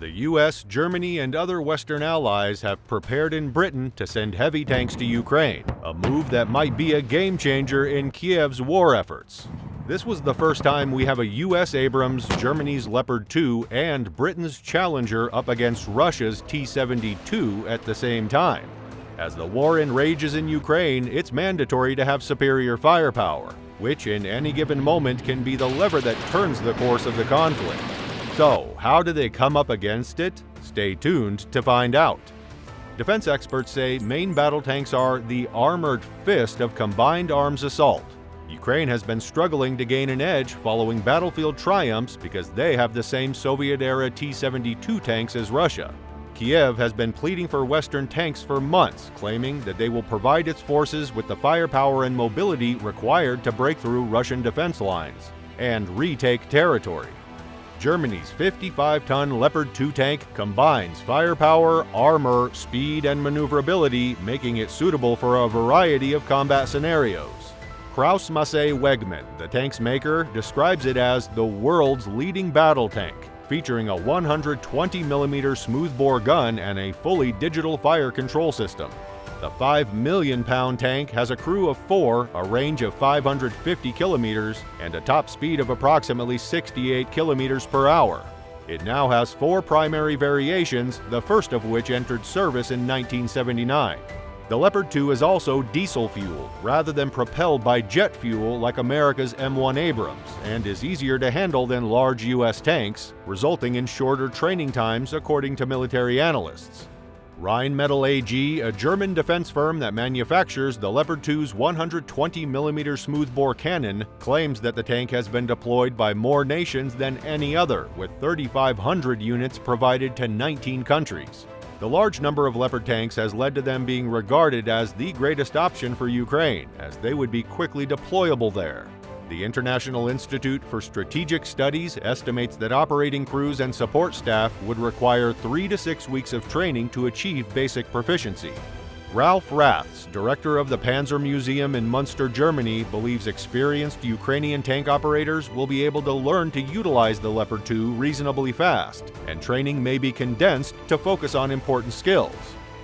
The US, Germany, and other Western allies have prepared in Britain to send heavy tanks to Ukraine, a move that might be a game changer in Kiev's war efforts. This was the first time we have a US Abrams, Germany's Leopard 2, and Britain's Challenger up against Russia's T72 at the same time. As the war enrages in Ukraine, it's mandatory to have superior firepower, which in any given moment can be the lever that turns the course of the conflict. So, how do they come up against it? Stay tuned to find out. Defense experts say main battle tanks are the armored fist of combined arms assault. Ukraine has been struggling to gain an edge following battlefield triumphs because they have the same Soviet-era T-72 tanks as Russia. Kiev has been pleading for Western tanks for months, claiming that they will provide its forces with the firepower and mobility required to break through Russian defense lines and retake territory. Germany's 55-ton Leopard 2 tank combines firepower, armor, speed, and maneuverability, making it suitable for a variety of combat scenarios. Krauss Massey Wegmann, the tank's maker, describes it as the world's leading battle tank, featuring a 120mm smoothbore gun and a fully digital fire control system. The 5 million-pound tank has a crew of 4, a range of 550 kilometers, and a top speed of approximately 68 kilometers per hour. It now has 4 primary variations, the first of which entered service in 1979. The Leopard 2 is also diesel-fueled, rather than propelled by jet fuel like America's M1 Abrams, and is easier to handle than large U.S. tanks, resulting in shorter training times according to military analysts. Rheinmetall AG, a German defense firm that manufactures the Leopard 2's 120mm smoothbore cannon, claims that the tank has been deployed by more nations than any other, with 3,500 units provided to 19 countries. The large number of Leopard tanks has led to them being regarded as the greatest option for Ukraine, as they would be quickly deployable there. The International Institute for Strategic Studies estimates that operating crews and support staff would require 3 to 6 weeks of training to achieve basic proficiency. Ralph Raths, director of the Panzer Museum in Munster, Germany, believes experienced Ukrainian tank operators will be able to learn to utilize the Leopard 2 reasonably fast, and training may be condensed to focus on important skills.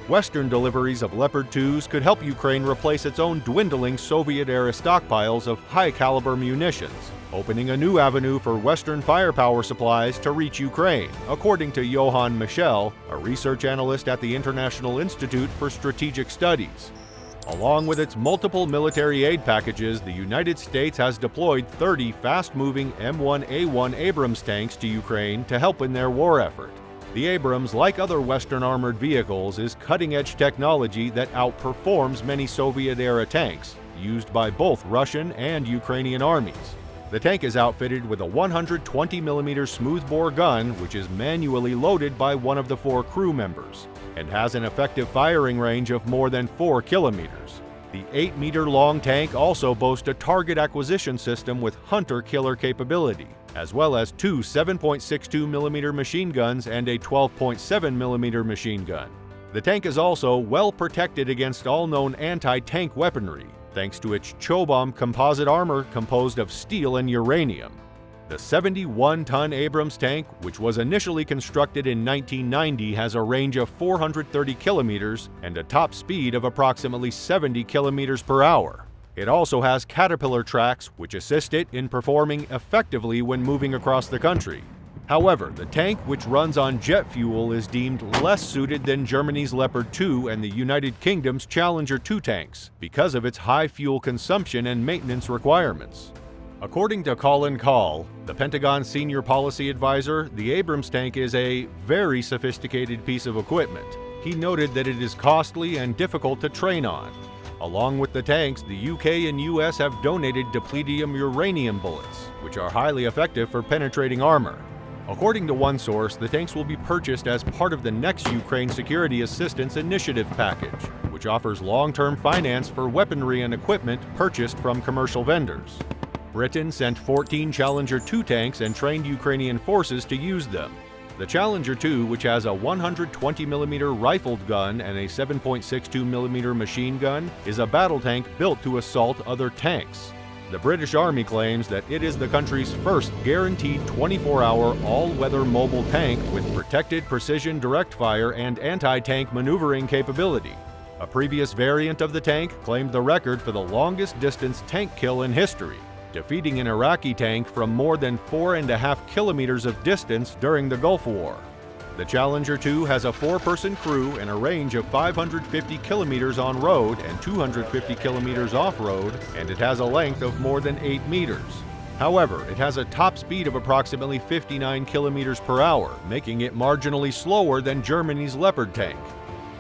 Western deliveries of Leopard 2s could help Ukraine replace its own dwindling Soviet-era stockpiles of high-caliber munitions, opening a new avenue for Western firepower supplies to reach Ukraine, according to Johann Michel, a research analyst at the International Institute for Strategic Studies. Along with its multiple military aid packages, the United States has deployed 30 fast-moving M1A1 Abrams tanks to Ukraine to help in their war effort. The Abrams, like other Western armored vehicles, is cutting-edge technology that outperforms many Soviet-era tanks, used by both Russian and Ukrainian armies. The tank is outfitted with a 120mm smoothbore gun, which is manually loaded by one of the 4 crew members, and has an effective firing range of more than 4 kilometers. The 8-meter-long tank also boasts a target acquisition system with hunter-killer capability, as well as 2 7.62mm machine guns and a 12.7mm machine gun. The tank is also well protected against all known anti-tank weaponry, thanks to its Chobom composite armor composed of steel and uranium. The 71-ton Abrams tank, which was initially constructed in 1990, has a range of 430 kilometers and a top speed of approximately 70 kilometers per hour. It also has caterpillar tracks, which assist it in performing effectively when moving across the country. However, the tank, which runs on jet fuel, is deemed less suited than Germany's Leopard 2 and the United Kingdom's Challenger 2 tanks because of its high fuel consumption and maintenance requirements. According to Colin Kahl, the Pentagon's senior policy advisor, the Abrams tank is a very sophisticated piece of equipment. He noted that it is costly and difficult to train on. Along with the tanks, the UK and US have donated depleted uranium bullets, which are highly effective for penetrating armor. According to one source, the tanks will be purchased as part of the next Ukraine Security Assistance Initiative package, which offers long-term finance for weaponry and equipment purchased from commercial vendors. Britain sent 14 Challenger 2 tanks and trained Ukrainian forces to use them. The Challenger 2, which has a 120mm rifled gun and a 7.62mm machine gun, is a battle tank built to assault other tanks. The British Army claims that it is the country's first guaranteed 24-hour all-weather mobile tank with protected precision direct fire and anti-tank maneuvering capability. A previous variant of the tank claimed the record for the longest distance tank kill in history, defeating an Iraqi tank from more than 4.5 kilometers of distance during the Gulf War. The Challenger 2 has a 4-person crew and a range of 550 kilometers on road and 250 kilometers off-road, and it has a length of more than 8 meters. However, it has a top speed of approximately 59 kilometers per hour, making it marginally slower than Germany's Leopard tank.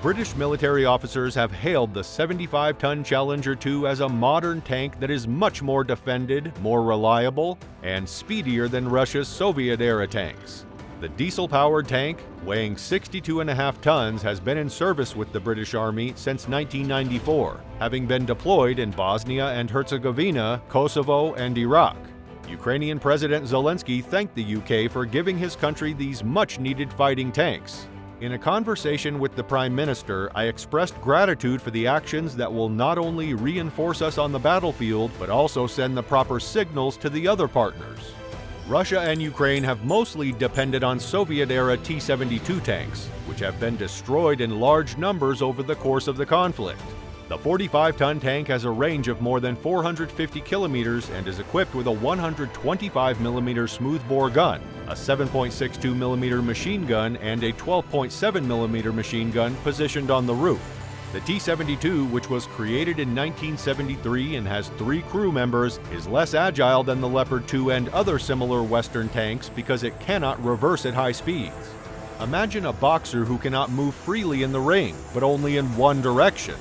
British military officers have hailed the 75-ton Challenger 2 as a modern tank that is much more defended, more reliable, and speedier than Russia's Soviet-era tanks. The diesel-powered tank, weighing 62.5 tons, has been in service with the British Army since 1994, having been deployed in Bosnia and Herzegovina, Kosovo, and Iraq. Ukrainian President Zelensky thanked the UK for giving his country these much-needed fighting tanks. In a conversation with the Prime Minister, I expressed gratitude for the actions that will not only reinforce us on the battlefield, but also send the proper signals to the other partners. Russia and Ukraine have mostly depended on Soviet-era T72 tanks, which have been destroyed in large numbers over the course of the conflict. The 45-ton tank has a range of more than 450 kilometers and is equipped with a 125mm smoothbore gun, a 7.62mm machine gun, and a 12.7mm machine gun positioned on the roof. The T72, which was created in 1973 and has 3 crew members, is less agile than the Leopard 2 and other similar Western tanks because it cannot reverse at high speeds. Imagine a boxer who cannot move freely in the ring, but only in one direction.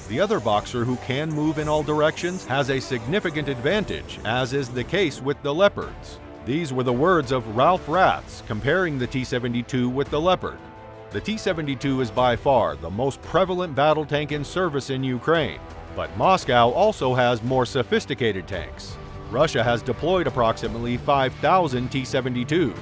The other boxer who can move in all directions has a significant advantage, as is the case with the Leopards. These were the words of Ralph Raths comparing the T72 with the Leopard. The T-72 is by far the most prevalent battle tank in service in Ukraine, but Moscow also has more sophisticated tanks. Russia has deployed approximately 5,000 T-72s.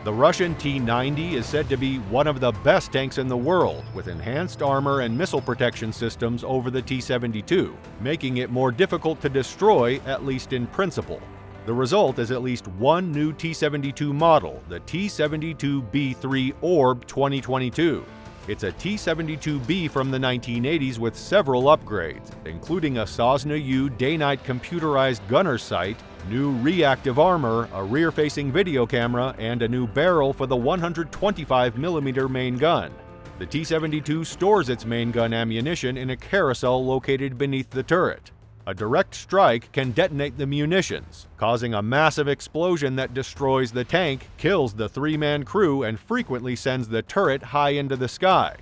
The Russian T-90 is said to be one of the best tanks in the world, with enhanced armor and missile protection systems over the T-72, making it more difficult to destroy, at least in principle. The result is at least one new T-72 model, the T-72B3 Orb 2022. It's a T-72B from the 1980s with several upgrades, including a Sosna U day-night computerized gunner sight, new reactive armor, a rear-facing video camera, and a new barrel for the 125mm main gun. The T-72 stores its main gun ammunition in a carousel located beneath the turret. A direct strike can detonate the munitions, causing a massive explosion that destroys the tank, kills the 3-man crew, and frequently sends the turret high into the sky.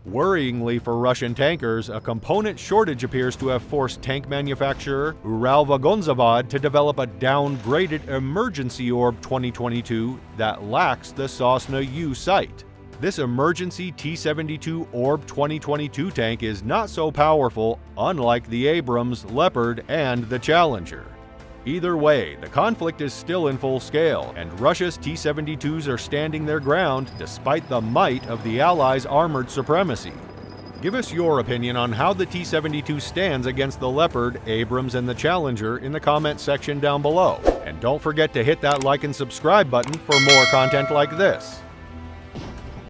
Worryingly for Russian tankers, a component shortage appears to have forced tank manufacturer Uralvagonzavod to develop a downgraded emergency Orb 2022 that lacks the Sosna U sight. This emergency T-72 Orb 2022 tank is not so powerful, unlike the Abrams, Leopard, and the Challenger. Either way, the conflict is still in full scale, and Russia's T-72s are standing their ground despite the might of the Allies' armored supremacy. Give us your opinion on how the T-72 stands against the Leopard, Abrams, and the Challenger in the comments section down below. And don't forget to hit that like and subscribe button for more content like this.